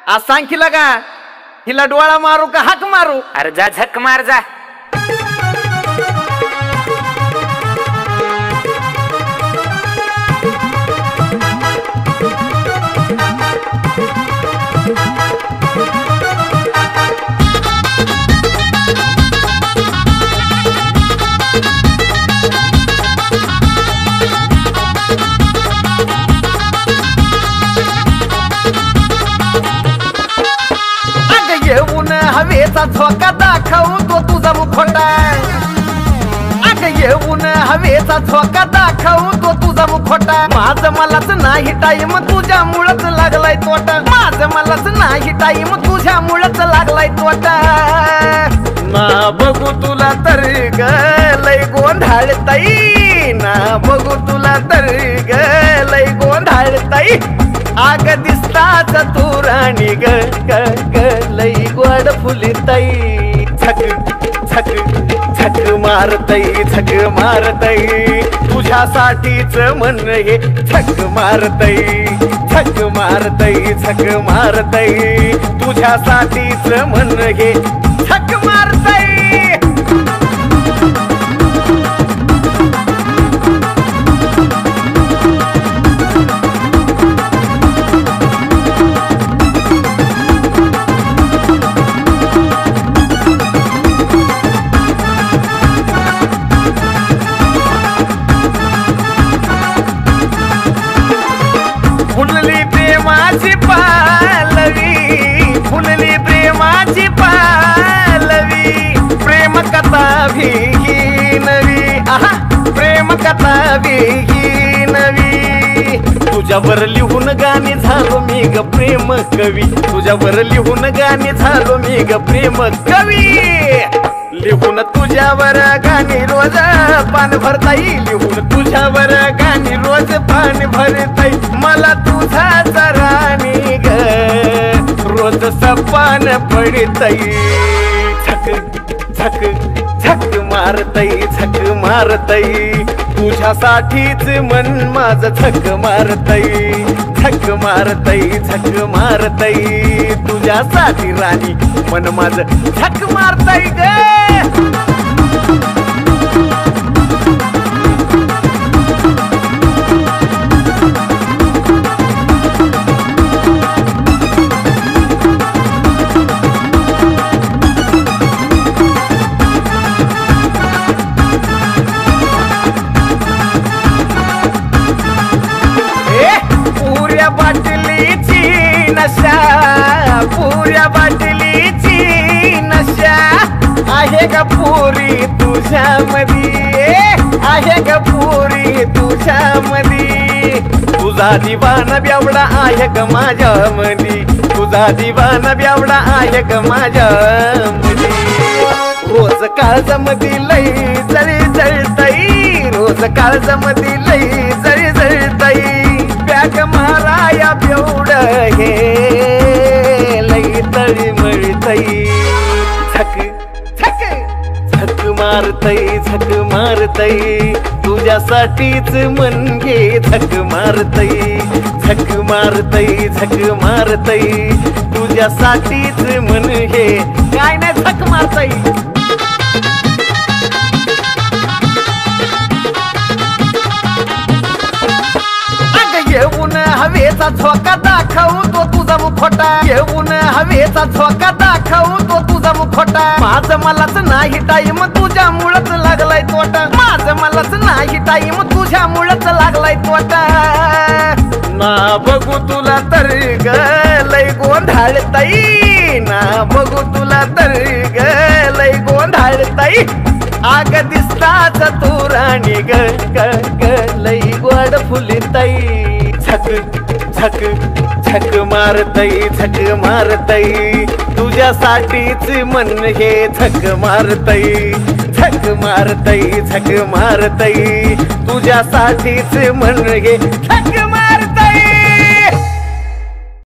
आज सांग की लगा हिला डोळा मारू का हाक मारू? अरे जा झक मार जा. हवेचा झोका दाखवतो तुझा मुखोटा. अग येऊन हवेचा झोका दाखवतो तुझा मुखोटा. माझं मलाच नाही टाईम तुझ्यामुळंच लागलाय तोटा. माझं मलाच नाही टाईम तुझ्यामुळंच लागलाय तोटा. ना बघू तुला तर ग लय गोंधळताई. ना बघू तुला तर ग लय गोंधळताई. आग दिसताच तू राणी ग ग ग लई गोड फुलताई. झक झक झक मारताई झक मारताई. तुझ्यासाठीच मन हे झक मारताई. झक मारताई झक मारताई. तुझ्यासाठीच मन हे झक मारताई. फुलली प्रेमाची पालवी. फुलली प्रेमाची पालवी. प्रेम कथा ही नवी. आहा प्रेम कथा ही नवी. तुझ्यावर लिहून गाणी झालो मी ग प्रेम कवी. तुझ्यावर लिहून गाणी झालो मी ग प्रेम कवी. लिहून तुझ्यावर गाणी रोज पान भरताई. लिहून तुझ्यावर गाणी रोज पान भरताई. मला तुझाच राणी ग रोज सपान पडताई. झक झक झक मारताई झक मारताई. तुझ्यासाठीच मन माझं झक मारताई. झक मारताई झक मारताई. तुझ्यासाठी राणी मन माझं झक मारताई ग. पुऱ्या बाटलीची नशा. पुऱ्या बाटलीची नशा आहे ग पुरी तुझ्यामध्ये. आहे ग पुरी तुझ्यामध्ये. तुझा दिवाना बेवडा आहे ग माझ्यामध्ये. तुझा दिवाना बेवडा आहे ग माझ्यामध्ये. रोज काळजामध्ये लई जळी जळताई. रोज काळजामध्ये लई जळी जळताई. बॅग माराया बेवड हे लई तळी मळताई. झक झक झक मारताई झक मारताई. तुझ्यासाठीच मन घे झक मारताई. झक मारताई झक मारताई. तुझ्यासाठीच मन घे. काय नाही झक मारताई. येऊन हवेचा झोका दाखवतो तुझा मुखोटा. येऊन हवेचा झोका दाखवतो तुझा मुखोटा. माझं मलाच नाही टाईम तुझ्यामुळंच लागलाय तोटा. माझं मलाच नाही टाईम तुझ्यामुळंच लागलाय तोटा. ना बघू तुला तर ग लय गोंधळताई. ना बघू तुला तर ग लय गोंधळताई. आग दिसताच तू राणी ग ग ग लई गोड फुलताई. झक झक झक मारताई झक मारताई. तुझ्यासाठीच मन हे झक मारताई. झक मारताई झक मारताई. तुझ्यासाठीच मन हे झक मारताई.